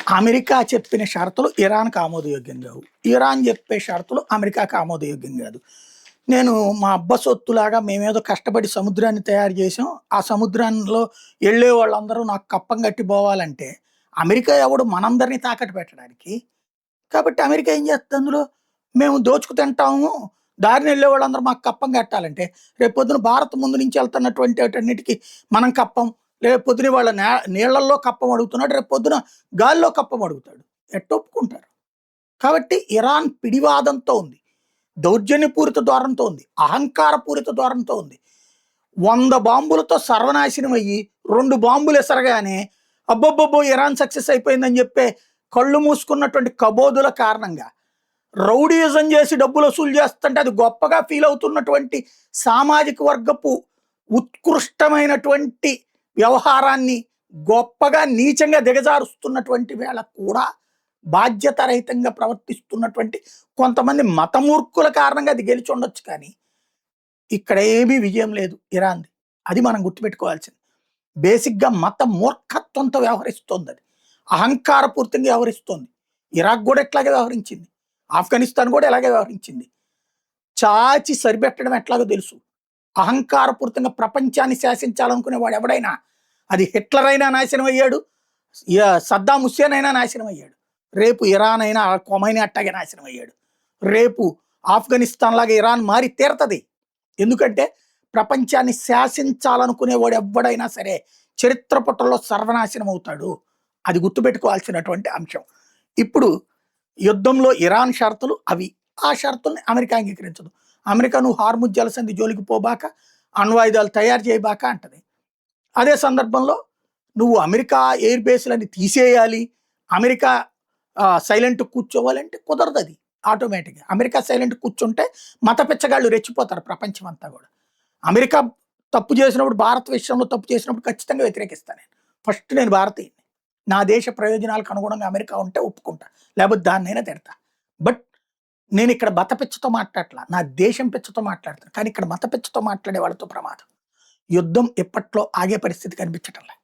America చెప్పిన షరతులు ఇరాన్‌కి ఆమోదయోగ్యం కావు. ఇరాన్ చెప్పే షరతులు అమెరికాకి ఆమోదయోగ్యం కాదు. నేను మా అబ్బ సొత్తులాగా మేమేదో కష్టపడి సముద్రాన్ని తయారు చేసాం. ఆ సముద్రంలో ఎళ్ళే వాళ్ళందరూ నాకు కప్పం కట్టి పోవాలంటే, అమెరికా ఎవడు మనందరిని తాకట్టు పెట్టడానికి? కాబట్టి అమెరికా ఏం చేస్తది అందులో? మేము దోచుకు తింటాము. దారిన ఎళ్ళే వాళ్ళందరూ మాకు కప్పం కట్టాలంటే, రేపొద్దున భారత్ ముందు నుంచి వెళ్తున్నటువంటి వాటన్నిటికి మనం కప్పం, రేపొద్దున వాళ్ళ నీళ్ళల్లో కప్పం అడుగుతున్నాడు. రేపొద్దున గాలిలో కప్పం అడుగుతాడు. ఎట్ట ఒప్పుకుంటారు? కాబట్టి ఇరాన్ పిడివాదంతో ఉంది. దౌర్జన్యపూరిత ధోరణితో ఉంది. అహంకారపూరిత ధోరణితో ఉంది. 100 బాంబులతో సర్వనాశనం అయ్యి 2 బాంబులు ఎసరగానే అబ్బబ్బబ్బో! ఇరాన్ సక్సెస్ అయిపోయిందని చెప్పే కళ్ళు మూసుకున్నటువంటి కబోదుల కారణంగా రౌడీయిజం చేసి డబ్బులు వసూలు చేస్తుంటే అది గొప్పగా ఫీల్ అవుతున్నటువంటి సామాజిక వర్గపు ఉత్కృష్టమైనటువంటి వ్యవహారాన్ని గొప్పగా నీచంగా దిగజారుస్తున్నటువంటి వేళ కూడా బాధ్యతారహితంగా ప్రవర్తిస్తున్నటువంటి కొంతమంది మతమూర్ఖుల కారణంగా అది గెలిచి ఉండొచ్చు. కానీ ఇక్కడ ఏమీ విజయం లేదు ఇరాన్ది. అది మనం గుర్తుపెట్టుకోవాల్సింది. బేసిక్‌గా మత మూర్ఖత్వంతో వ్యవహరిస్తోంది అది. అహంకారపూరితంగా వ్యవహరిస్తోంది. ఇరాక్ కూడా ఇట్లాగే వ్యవహరించింది. ఆఫ్ఘనిస్తాన్ కూడా ఇలాగే వ్యవహరించింది. చాచి సరిపెట్టడం ఎట్లాగో తెలుసు. అహంకారపూరితంగా ప్రపంచాన్ని శాసించాలనుకునే వాడు ఎవడైనా, అది హిట్లర్ అయినా నాశనం అయ్యాడు, సద్దాం హుస్సేన్ అయినా నాశనం అయ్యాడు. రేపు ఇరాన్ అయినా కొమైనీ అట్టాగే నాశనం అయ్యాడు. రేపు ఆఫ్ఘనిస్తాన్ లాగా ఇరాన్ మారి తీరతది. ఎందుకంటే ప్రపంచాన్ని శాసించాలనుకునేవాడు ఎవ్వడైనా సరే చరిత్ర పుటల్లో సర్వనాశనం అవుతాడు. అది గుర్తుపెట్టుకోవాల్సినటువంటి అంశం. ఇప్పుడు యుద్ధంలో ఇరాన్ షరతులు అవి. ఆ షరతుల్ని అమెరికా అంగీకరించదు. అమెరికా నువ్వు హార్ముజ్ జలసంధి జోలికి పోబాక, అణ్వాయుధాలు తయారు చేయబాక అంటది. అదే సందర్భంలో నువ్వు అమెరికా ఎయిర్ బేస్‌లని తీసేయాలి, అమెరికా సైలెంట్ కూర్చోవాలంటే కుదరదు అది ఆటోమేటిక్‌గా. అమెరికా సైలెంట్ కూర్చుంటే మత పిచ్చగాళ్ళు రెచ్చిపోతారు ప్రపంచం అంతా కూడా. అమెరికా తప్పు చేసినప్పుడు, భారత్ విషయంలో తప్పు చేసినప్పుడు ఖచ్చితంగా వ్యతిరేకిస్తా నేను. ఫస్ట్ నేను భారతీయుడిని. నా దేశ ప్రయోజనాలకు అనుగుణంగా అమెరికా ఉంటే ఒప్పుకుంటా. లేకపోతే దాన్నైనా తిడతా. బట్ నేనిక్కడ మత పిచ్చతో మాట్లాడట్లా. నా దేశం పిచ్చతో మాట్లాడుతున్నా. కానీ ఇక్కడ మత పిచ్చతో మాట్లాడే వాళ్ళతో ప్రమాదం. యుద్ధం ఇప్పట్లో ఆగే పరిస్థితి కనిపించటంలే.